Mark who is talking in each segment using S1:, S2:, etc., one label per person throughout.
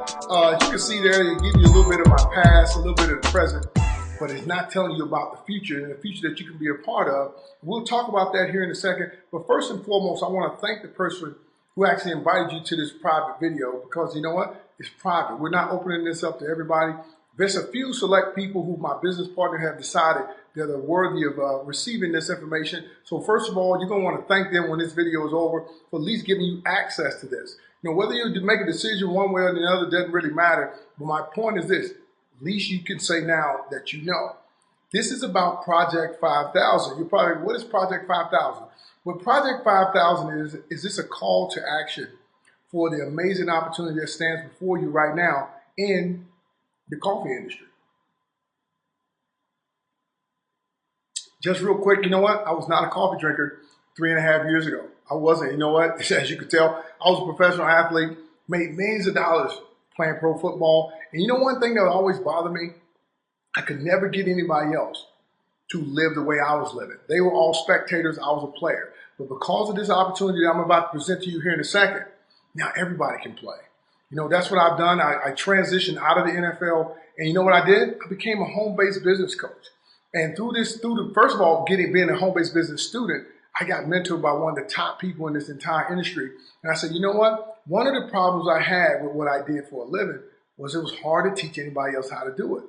S1: As you can see there, it gives you a little bit of my past, a little bit of the present, but it's not telling you about the future and the future that you can be a part of. We'll talk about that here in a second. But first and foremost, I want to thank the person who actually invited you to this private video, because you know what? It's private. We're not opening this up to everybody. There's a few select people who my business partner have decided that are worthy of receiving this information. So first of all, you're going to want to thank them when this video is over for at least giving you access to this. You know, whether you make a decision one way or the other doesn't really matter. But my point is this: at least you can say now that you know. This is about Project 5000. You're probably, what is Project 5000? What Project 5000 is this a call to action for the amazing opportunity that stands before you right now in the coffee industry. Just real quick, you know what? I was not a coffee drinker 3.5 years ago. I wasn't. You know what? As you could tell, I was a professional athlete, made millions of dollars playing pro football. And you know one thing that would always bother me? I could never get anybody else to live the way I was living. They were all spectators. I was a player. But because of this opportunity that I'm about to present to you here in a second, now everybody can play. You know, that's what I've done. I transitioned out of the NFL. And you know what I did? I became a home-based business coach. And first of all, being a home-based business student, I got mentored by one of the top people in this entire industry. And I said, you know what? One of the problems I had with what I did for a living was it was hard to teach anybody else how to do it.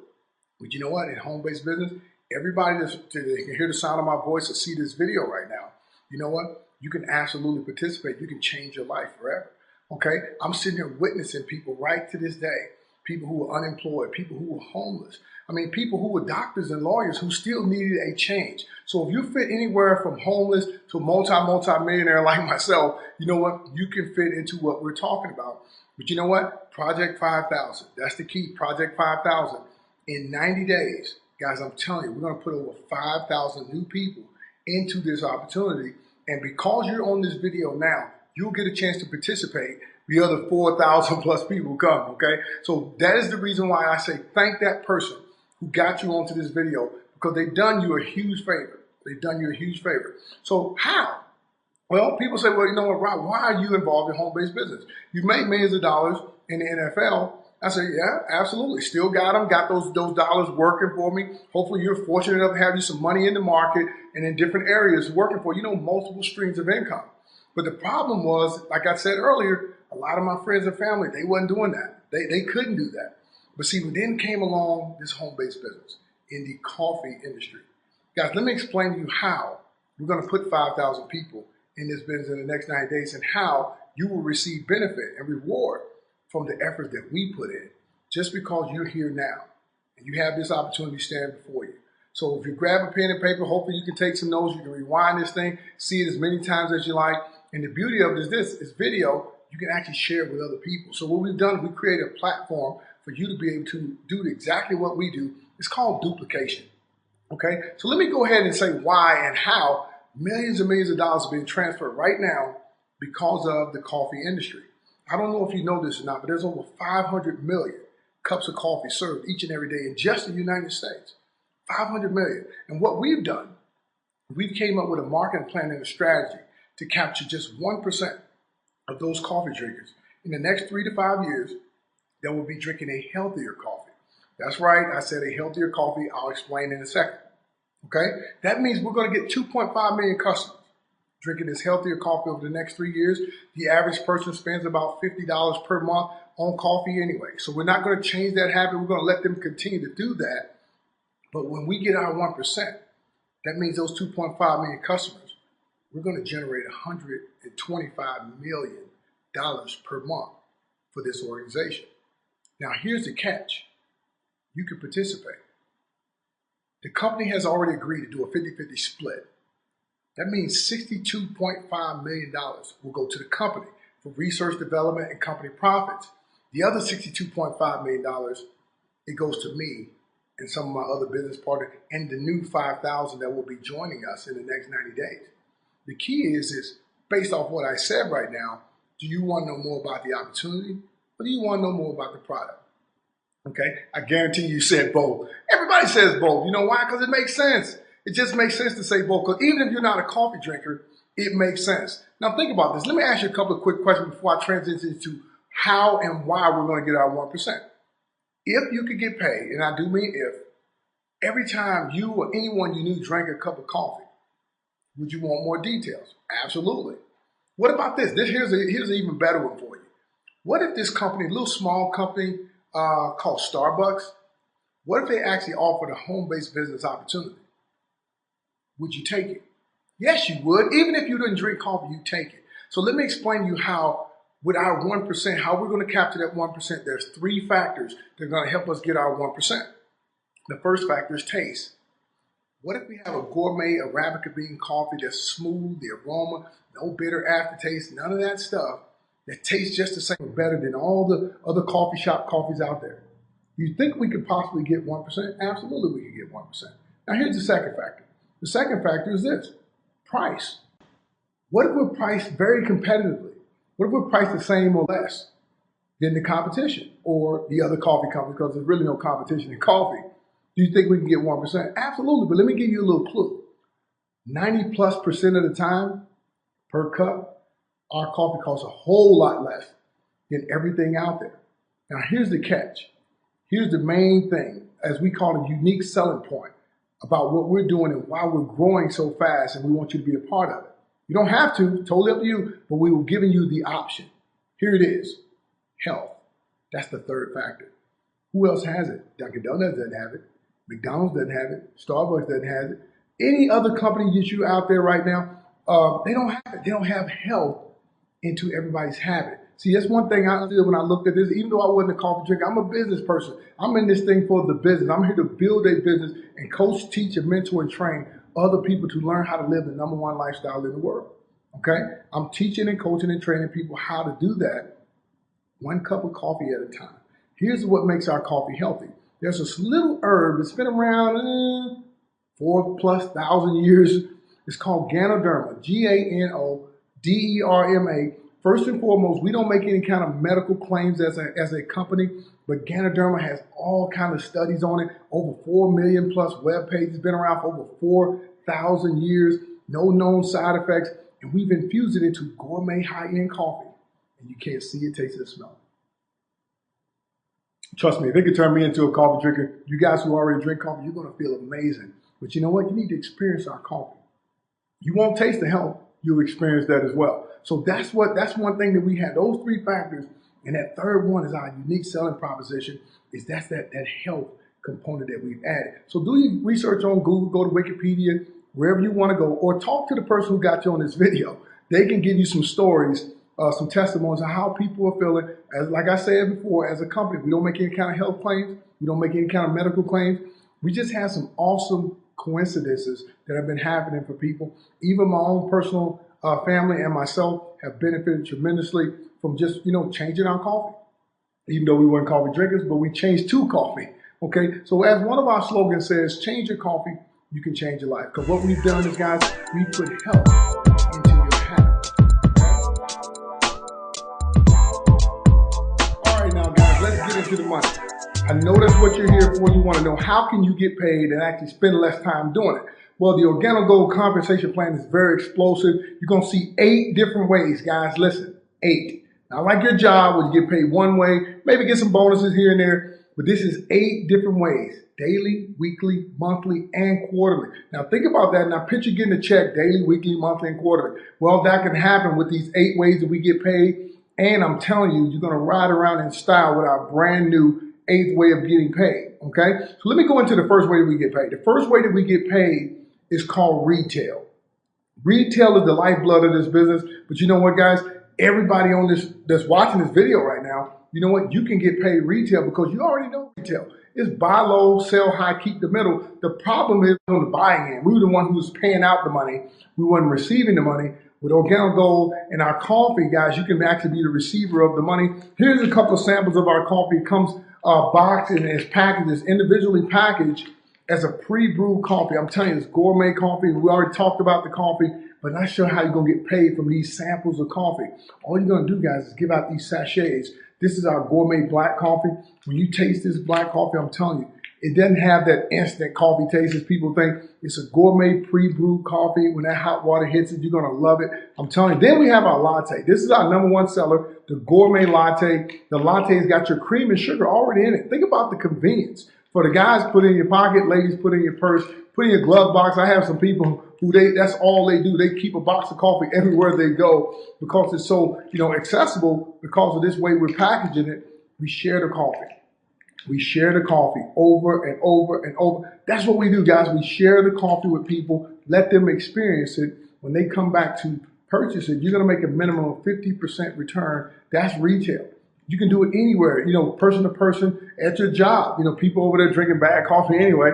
S1: But you know what? In home-based business, everybody that can hear the sound of my voice or see this video right now, you know what? You can absolutely participate. You can change your life forever. Okay? I'm sitting here witnessing people right to this day, people who were unemployed, people who were homeless. I mean, people who were doctors and lawyers who still needed a change. So if you fit anywhere from homeless to multi-millionaire like myself, you know what? You can fit into what we're talking about. But you know what? Project 5000. That's the key. Project 5000. In 90 days, guys, I'm telling you, we're going to put over 5,000 new people into this opportunity. And because you're on this video now, you'll get a chance to participate. The other 4,000 plus people come, okay? So that is the reason why I say thank that person who got you onto this video, because they've done you a huge favor. They've done you a huge favor. So how? Well, people say, well, you know what, Rob, why are you involved in home-based business? You've made millions of dollars in the NFL. I say, yeah, absolutely. Still got them, got those dollars working for me. Hopefully you're fortunate enough to have you some money in the market and in different areas working for, you know, multiple streams of income. But the problem was, like I said earlier, a lot of my friends and family, they wasn't doing that. They couldn't do that. But see, then came along this home-based business in the coffee industry. Guys, let me explain to you how we're going to put 5,000 people in this business in the next 90 days and how you will receive benefit and reward from the effort that we put in just because you're here now and you have this opportunity standing before you. So if you grab a pen and paper, hopefully you can take some notes. You can rewind this thing, see it as many times as you like. And the beauty of it is this video, you can actually share it with other people. So what we've done is we created a platform for you to be able to do exactly what we do. It's called duplication. Okay, so let me go ahead and say why and how millions and millions of dollars are being transferred right now because of the coffee industry. I don't know if you know this or not, but there's over 500 million cups of coffee served each and every day in just the United States. 500 million. And what we've done, we've came up with a marketing plan and a strategy to capture just 1% of those coffee drinkers in the next 3 to 5 years that will be drinking a healthier coffee. That's right, I said a healthier coffee. I'll explain in a second. Okay? That means we're going to get 2.5 million customers drinking this healthier coffee over the next 3 years. The average person spends about $50 per month on coffee anyway. So we're not going to change that habit. We're going to let them continue to do that. But when we get our 1%, that means those 2.5 million customers, we're going to generate $125 million per month for this organization. Now, here's the catch. You can participate. The company has already agreed to do a 50-50 split. That means $62.5 million will go to the company for research, development, and company profits. The other $62.5 million, it goes to me and some of my other business partners and the new 5,000 that will be joining us in the next 90 days. The key is based off what I said right now, do you want to know more about the opportunity or do you want to know more about the product? Okay, I guarantee you said both. Everybody says both. You know why? Because it makes sense. It just makes sense to say both. Because even if you're not a coffee drinker, it makes sense. Now think about this. Let me ask you a couple of quick questions before I transition into how and why we're going to get our 1%. If you could get paid, and I do mean if, every time you or anyone you knew drank a cup of coffee, would you want more details? Absolutely. What about this? Here's an even better one for you. What if this company, a little small company called Starbucks, what if they actually offered a home-based business opportunity? Would you take it? Yes, you would. Even if you didn't drink coffee, you'd take it. So let me explain to you how, with our 1%, how we're going to capture that 1%. There's 3 factors that are going to help us get our 1%. The first factor is taste. What if we have a gourmet Arabica bean coffee that's smooth, the aroma, no bitter aftertaste, none of that stuff, that tastes just the same or better than all the other coffee shop coffees out there? You think we could possibly get 1%? Absolutely, we could get 1%. Now, here's the second factor. The second factor is this: price. What if we're priced very competitively? What if we're priced the same or less than the competition or the other coffee companies, because there's really no competition in coffee? Do you think we can get 1%? Absolutely, but let me give you a little clue. 90+% of the time per cup, our coffee costs a whole lot less than everything out there. Now, here's the catch. Here's the main thing, as we call a unique selling point about what we're doing and why we're growing so fast, and we want you to be a part of it. You don't have to, totally up to you, but we were giving you the option. Here it is: health. That's the third factor. Who else has it? Dunkin' Donuts doesn't have it. McDonald's doesn't have it. Starbucks doesn't have it. Any other company that you out there right now, they don't have it. They don't have health into everybody's habit. See, that's one thing I did when I looked at this. Even though I wasn't a coffee drinker, I'm a business person. I'm in this thing for the business. I'm here to build a business and coach, teach, and mentor and train other people to learn how to live the #1 lifestyle in the world. Okay? I'm teaching and coaching and training people how to do that 1 cup of coffee at a time. Here's what makes our coffee healthy. There's this little herb that's been around 4,000+ years. It's called Ganoderma, Ganoderma. First and foremost, we don't make any kind of medical claims as a company, but Ganoderma has all kinds of studies on it. Over 4 million+ web pages, been around for over 4,000 years, no known side effects, and we've infused it into gourmet high-end coffee. And you can't see it, taste it, smell it. Trust me, if it could turn me into a coffee drinker, you guys who already drink coffee, you're going to feel amazing. But you know what? You need to experience our coffee. You won't taste the health, you'll experience that as well. So that's one thing that we have, those 3 factors. And that third one is our unique selling proposition, is that health component that we've added. So do your research on Google, go to Wikipedia, wherever you want to go, or talk to the person who got you on this video. They can give you some stories, some testimonies of how people are feeling. As like I said before, as a company, we don't make any kind of health claims. We don't make any kind of medical claims. We just have some awesome coincidences that have been happening for people. Even my own personal family and myself have benefited tremendously from just, changing our coffee. Even though we weren't coffee drinkers, but we changed to coffee. Okay, so as one of our slogans says, change your coffee, you can change your life. Because what we've done is, guys, we put health into your habit. All right, now, guys, let's get into the money. I know that's what you're here for. You want to know, how can you get paid and actually spend less time doing it? Well, the Organo Gold compensation plan is very explosive. You're going to see 8 different ways, guys. Listen, 8. Now, like your job, where you get paid one way, maybe get some bonuses here and there, but this is 8 different ways: daily, weekly, monthly, and quarterly. Now, think about that. Now, picture getting a check daily, weekly, monthly, and quarterly. Well, that can happen with these 8 ways that we get paid. And I'm telling you, you're going to ride around in style with our brand new 8th way of getting paid. Okay, so let me go into the first way that we get paid. The first way that we get paid is called retail. Retail is the lifeblood of this business. But you know what, guys? Everybody on this that's watching this video right now, you know what? You can get paid retail because you already know retail. It's buy low, sell high, keep the middle. The problem is on the buying end. We were the one who was paying out the money. We weren't receiving the money. With Organo Gold and our coffee, guys, you can actually be the receiver of the money. Here's a couple of samples of our coffee. It comes boxed and it's packaged, it's individually packaged as a pre-brewed coffee. I'm telling you, it's gourmet coffee. We already talked about the coffee, but not sure how you're going to get paid from these samples of coffee. All you're going to do, guys, is give out these sachets. This is our gourmet black coffee. When you taste this black coffee, I'm telling you, It doesn't have that instant coffee taste as people think. It's a gourmet pre-brewed coffee. When that hot water hits it, you're going to love it. I'm telling you. Then we have our latte. This is our #1 seller, the gourmet latte. The latte's got your cream and sugar already in it. Think about the convenience. For the guys, put it in your pocket. Ladies, put it in your purse. Put it in your glove box. I have some people who that's all they do. They keep a box of coffee everywhere they go because it's so, accessible. Because of this way we're packaging it, we share the coffee. We share the coffee over and over and over. That's what we do, guys. We share the coffee with people, let them experience it. When they come back to purchase it, you're going to make a minimum of 50% return. That's retail. You can do it anywhere, person to person, at your job. People over there drinking bad coffee anyway.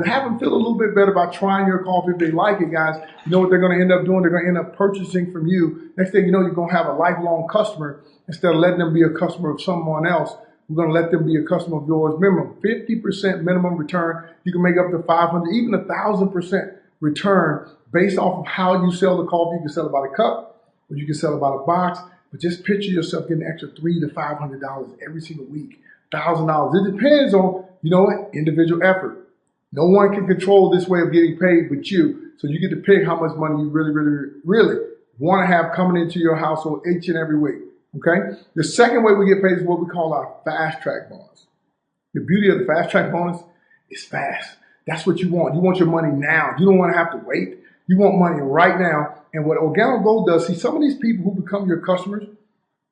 S1: Have them feel a little bit better about trying your coffee. If they like it, guys, you know what they're going to end up doing? They're going to end up purchasing from you. Next thing you know, you're going to have a lifelong customer. Instead of letting them be a customer of someone else, we're going to let them be a customer of yours. Minimum 50% minimum return. You can make up to 500, even 1,000% return based off of how you sell the coffee. You can sell it by the cup, or you can sell it by the box. But just picture yourself getting an extra $300 to $500 every single week, $1,000. It depends on, individual effort. No one can control this way of getting paid but you. So you get to pick how much money you really, really, really want to have coming into your household each and every week. Okay? The second way we get paid is what we call our fast track bonus. The beauty of the fast track bonus is fast. That's what you want. You want your money now. You don't want to have to wait. You want money right now. And what Organo Gold does, see, some of these people who become your customers,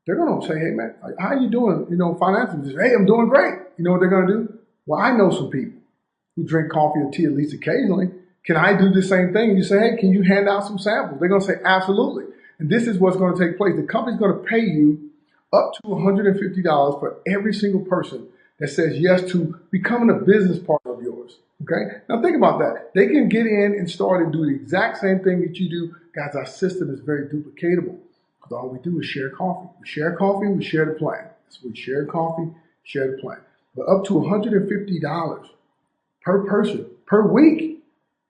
S1: they're going to say, hey, man, how are you doing, financially? Hey, I'm doing great. You know what they're going to do? Well, I know some people who drink coffee or tea at least occasionally. Can I do the same thing? And you say, hey, can you hand out some samples? They're going to say, absolutely. And this is what's going to take place. The company's going to pay you up to $150 for every single person that says yes to becoming a business partner of yours. Okay? Now think about that. They can get in and start and do the exact same thing that you do. Guys, our system is very duplicatable because all we do is share coffee. We share coffee, we share the plan. So we share coffee, share the plan. But up to $150 per person per week,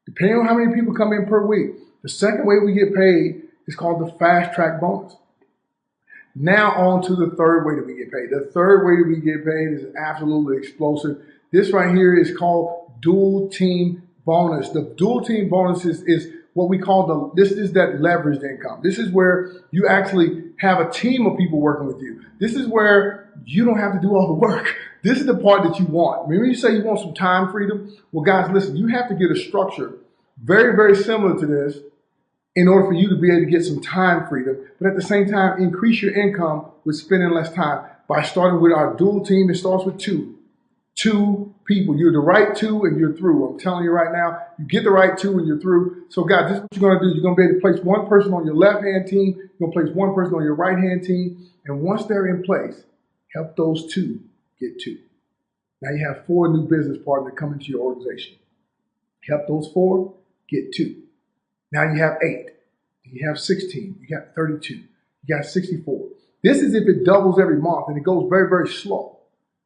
S1: depending on how many people come in per week. The second way we get paid is called the fast track bonus. Now on to the third way that we get paid. The third way that we get paid is absolutely explosive. This right here is called dual team bonus. The dual team bonus is what we call this is that leveraged income. This is where you actually have a team of people working with you. This is where you don't have to do all the work. This is the part that you want. Remember you say you want some time freedom? Well, guys, listen, you have to get a structure very, very similar to this in order for you to be able to get some time freedom, but at the same time, increase your income with spending less time by starting with our dual team. It starts with two people. You're the right two and you're through. I'm telling you right now, you get the right two and you're through. So guys, this is what you're going to do. You're going to be able to place one person on your left-hand team. You're going to place one person on your right-hand team. And once they're in place, help those two get two. Now you have 4 new business partners that come into your organization. Help those 4 get 2. Now you have 8. You have 16. You got 32. You got 64. This is if it doubles every month, and it goes very, very slow.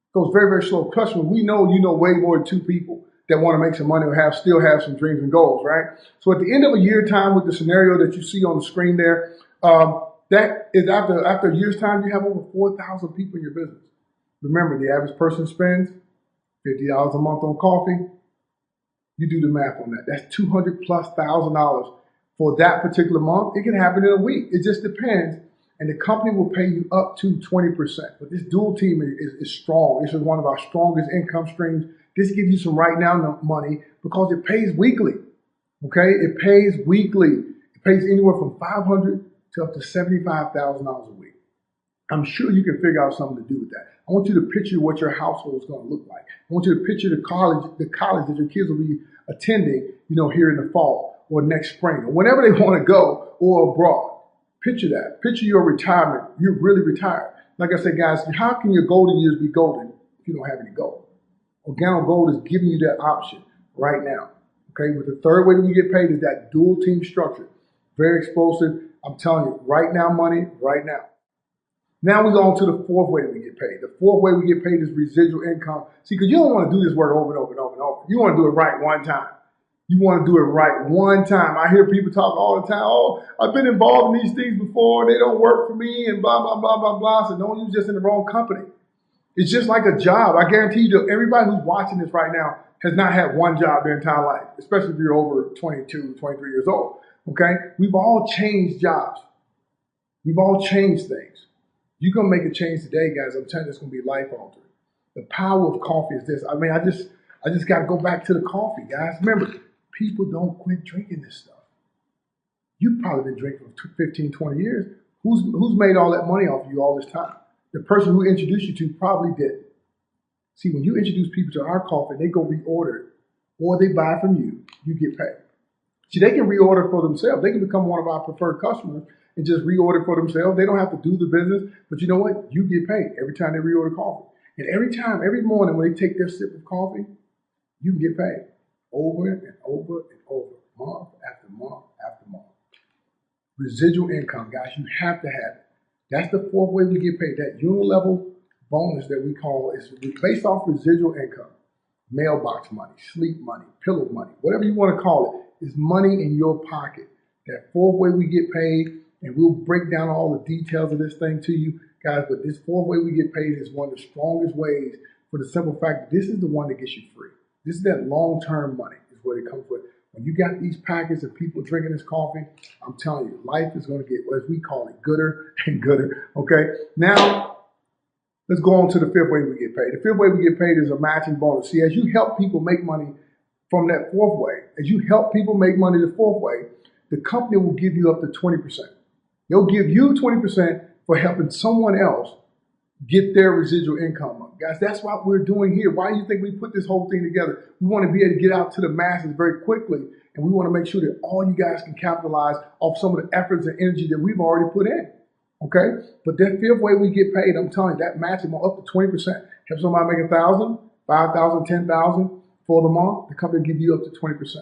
S1: It goes very, very slow. Trust me, we know you know way more than 2 people that want to make some money or still have some dreams and goals, right? So at the end of a year time with the scenario that you see on the screen there, that is after a year's time, you have over 4,000 people in your business. Remember, the average person spends $50 a month on coffee. You do the math on that. That's $200,000+ for that particular month. It can happen in a week. It just depends. And the company will pay you up to 20%. But this dual team is strong. This is one of our strongest income streams. This gives you some right now money because it pays weekly. Okay? It pays weekly. It pays anywhere from $500 to up to $75,000 a week. I'm sure you can figure out something to do with that. I want you to picture what your household is going to look like. I want you to picture the college that your kids will be attending, here in the fall or next spring or whenever they want to go or abroad. Picture that. Picture your retirement. You're really retired. Like I said, guys, how can your golden years be golden if you don't have any gold? Organo Gold is giving you that option right now. Okay, but the third way that we get paid is that dual team structure. Very explosive. I'm telling you, right now money, right now. Now we go on to the fourth way that we get paid. The fourth way we get paid is residual income. See, because you don't want to do this work over and over and over and over. You want to do it right one time. You want to do it right one time. I hear people talk all the time, oh, I've been involved in these things before. They don't work for me and blah, blah, blah, blah, blah. So no, you're just in the wrong company. It's just like a job. I guarantee you that everybody who's watching this right now has not had one job their entire life, especially if you're over 22, 23 years old. Okay? We've all changed jobs. We've all changed things. You're going to make a change today, guys. I'm telling you, it's going to be life altering. The power of coffee is this. I mean, I just got to go back to the coffee, guys. Remember, people don't quit drinking this stuff. You've probably been drinking for 15, 20 years. Who's made all that money off of you all this time? The person who introduced you to probably did. See, when you introduce people to our coffee, they go reorder it, or they buy from you, you get paid. See, they can reorder for themselves. They can become one of our preferred customers and just reorder for themselves. They don't have to do the business, but you know what? You get paid every time they reorder coffee. And every morning when they take their sip of coffee, you can get paid over and over and over, month after month after month. Residual income, guys, you have to have it. That's the fourth way we get paid. That unilevel bonus that we call is based off residual income. Mailbox money, sleep money, pillow money, whatever you want to call it, is money in your pocket. That fourth way we get paid, and we'll break down all the details of this thing to you, guys, but this fourth way we get paid is one of the strongest ways, for the simple fact that this is the one that gets you free. This is that long-term money is what it comes with. When you got these packets of people drinking this coffee, I'm telling you, life is going to get, as we call it, gooder and gooder. Okay, now let's go on to the fifth way we get paid. The fifth way we get paid is a matching bonus. See, as you help people make money from that fourth way, as you help people make money the fourth way, the company will give you up to 20%. They'll give you 20% for helping someone else get their residual income up. Guys, that's what we're doing here. Why do you think we put this whole thing together? We want to be able to get out to the masses very quickly, and we want to make sure that all you guys can capitalize off some of the efforts and energy that we've already put in. Okay? But that fifth way we get paid, I'm telling you, that matching up to 20%. Help somebody make 1,000, 5,000, 10,000 for the month, the company will give you up to 20%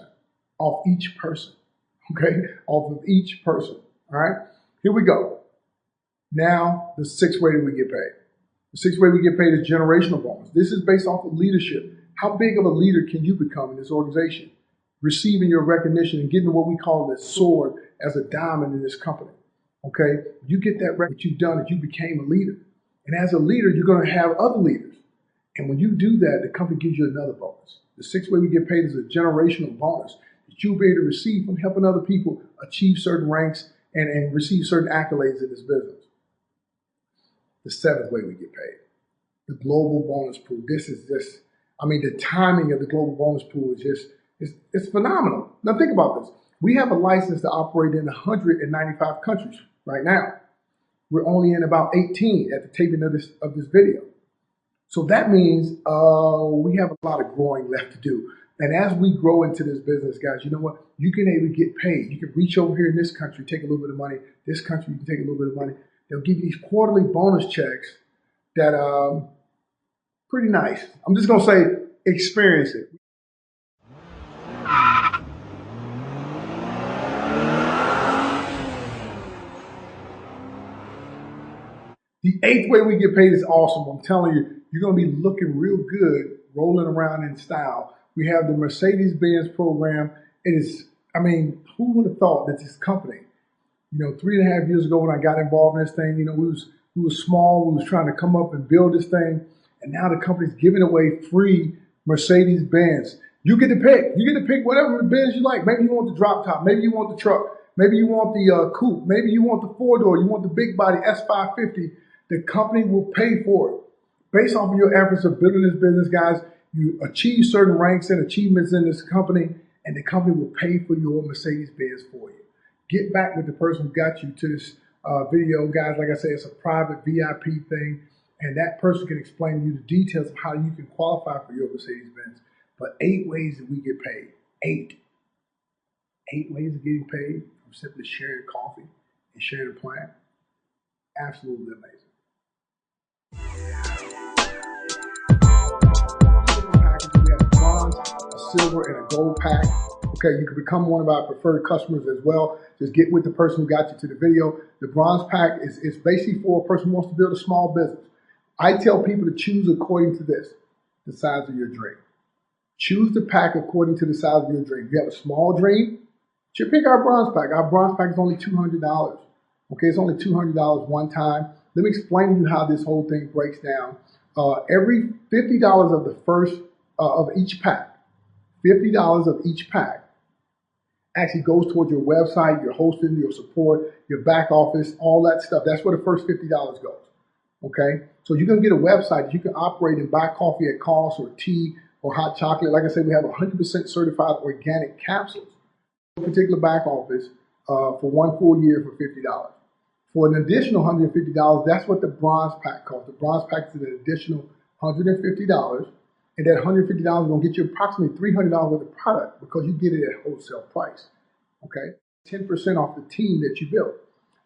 S1: off each person. Okay? Off of each person. All right? Here we go. Now, the sixth way that we get paid. The sixth way we get paid is generational bonus. This is based off of leadership. How big of a leader can you become in this organization? Receiving your recognition and getting what we call the sword as a diamond in this company. Okay? You get that record you've done that you became a leader. And as a leader, you're going to have other leaders. And when you do that, the company gives you another bonus. The sixth way we get paid is a generational bonus that you'll be able to receive from helping other people achieve certain ranks and receive certain accolades in this business. The seventh way we get paid, the global bonus pool. This is just, I mean, the timing of the global bonus pool is just, it's phenomenal. Now think about this. We have a license to operate in 195 countries right now. We're only in about 18 at the taping of this video. So that means we have a lot of growing left to do. And as we grow into this business, guys, you know what? You can able to get paid. You can reach over here in this country, take a little bit of money. This country, you can take a little bit of money. They'll give you these quarterly bonus checks that pretty nice. I'm just going to say, experience it. The eighth way we get paid is awesome. I'm telling you, you're going to be looking real good, rolling around in style. We have the Mercedes-Benz program. It is, I mean, who would have thought that this company, you know, 3.5 years ago when I got involved in this thing, you know, we was small, we was trying to come up and build this thing, and now the company's giving away free Mercedes-Benz. You get to pick. You get to pick whatever Benz you like. Maybe you want the drop top. Maybe you want the truck. Maybe you want the coupe. Maybe you want the four-door. You want the big body S550. The company will pay for it. Based off of your efforts of building this business, guys, you achieve certain ranks and achievements in this company, and the company will pay for your Mercedes-Benz for you. Get back with the person who got you to this video, guys. Like I said, it's a private VIP thing, and that person can explain to you the details of how you can qualify for your Mercedes-Benz. But 8 ways that we get paid. 8 ways of getting paid from simply sharing coffee and sharing a plan. Absolutely amazing. We have a bronze, a silver, and a gold pack. Okay, you can become one of our preferred customers as well. Just get with the person who got you to the video. The bronze pack is basically for a person who wants to build a small business. I tell people to choose according to this, the size of your dream. Choose the pack according to the size of your dream. If you have a small dream, you pick our bronze pack. Our bronze pack is only $200. Okay, it's only $200 one time. Let me explain to you how this whole thing breaks down. Every $50 of the first of each pack, $50 of each pack actually goes towards your website, your hosting, your support, your back office, all that stuff. That's where the first $50 goes. Okay, so you're gonna get a website that you can operate and buy coffee at cost, or tea, or hot chocolate. Like I said, we have 100% certified organic capsules. A particular back office for 1 full year for $50. For an additional $150, that's what the bronze pack costs. The bronze pack is an additional $150, and that $150 is gonna get you approximately $300 worth of product because you get it at wholesale price. Okay, 10% off the team that you built.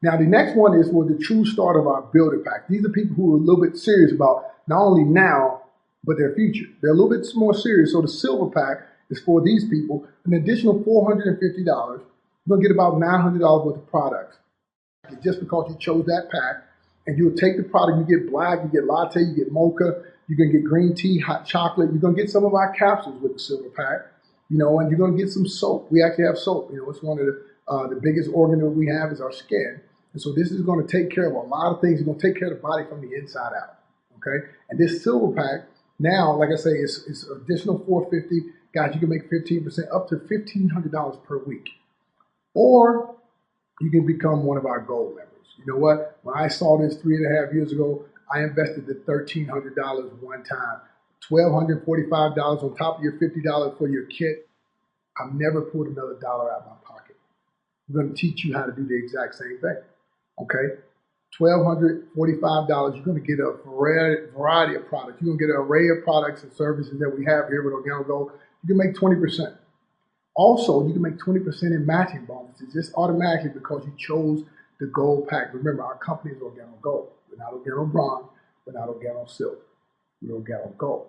S1: Now, the next one is for the true start of our builder pack. These are people who are a little bit serious about not only now, but their future. They're a little bit more serious. So the silver pack is for these people, an additional $450. You're gonna get about $900 worth of products. Just because you chose that pack, and you'll take the product, you get black, you get latte, you get mocha, you can get green tea, hot chocolate. You're gonna get some of our capsules with the silver pack, and you're gonna get some soap. We actually have soap. It's one of the biggest organ that we have is our skin. And so this is going to take care of a lot of things. It's going to take care of the body from the inside out, okay? And this silver pack, now, like I say, it's additional $450. Guys, you can make 15%, up to $1,500 per week. Or you can become one of our gold members. You know what? When I saw this 3.5 years ago, I invested the $1,300 one time, $1,245 on top of your $50 for your kit. I've never pulled another dollar out of my pocket. I'm going to teach you how to do the exact same thing. Okay, $1,245, you're going to get a variety of products. You're going to get an array of products and services that we have here with Organo Gold. You can make 20%. Also, you can make 20% in matching bonuses just automatically because you chose the gold pack. Remember, our company is Organo Gold. We're not Organo Bronze. We're not Organo Silver. We're Organo Gold.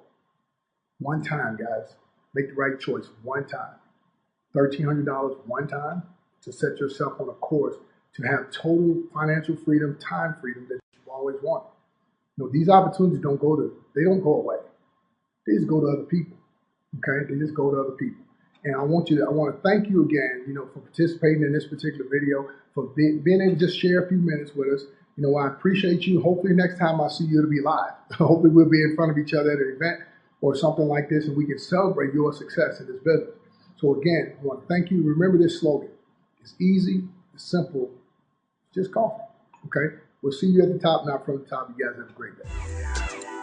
S1: One time, guys. Make the right choice one time. $1,300 one time to set yourself on a course to have total financial freedom, time freedom that you've always wanted. These opportunities don't go away. They just go to other people. Okay, they just go to other people. And I want to thank you again, for participating in this particular video, for being able to just share a few minutes with us. I appreciate you. Hopefully next time I see you, it'll be live. Hopefully we'll be in front of each other at an event or something like this, and we can celebrate your success in this business. So again, I want to thank you. Remember this slogan. It's easy, it's simple, just coffee, okay? We'll see you at the top, not from the top. You guys have a great day.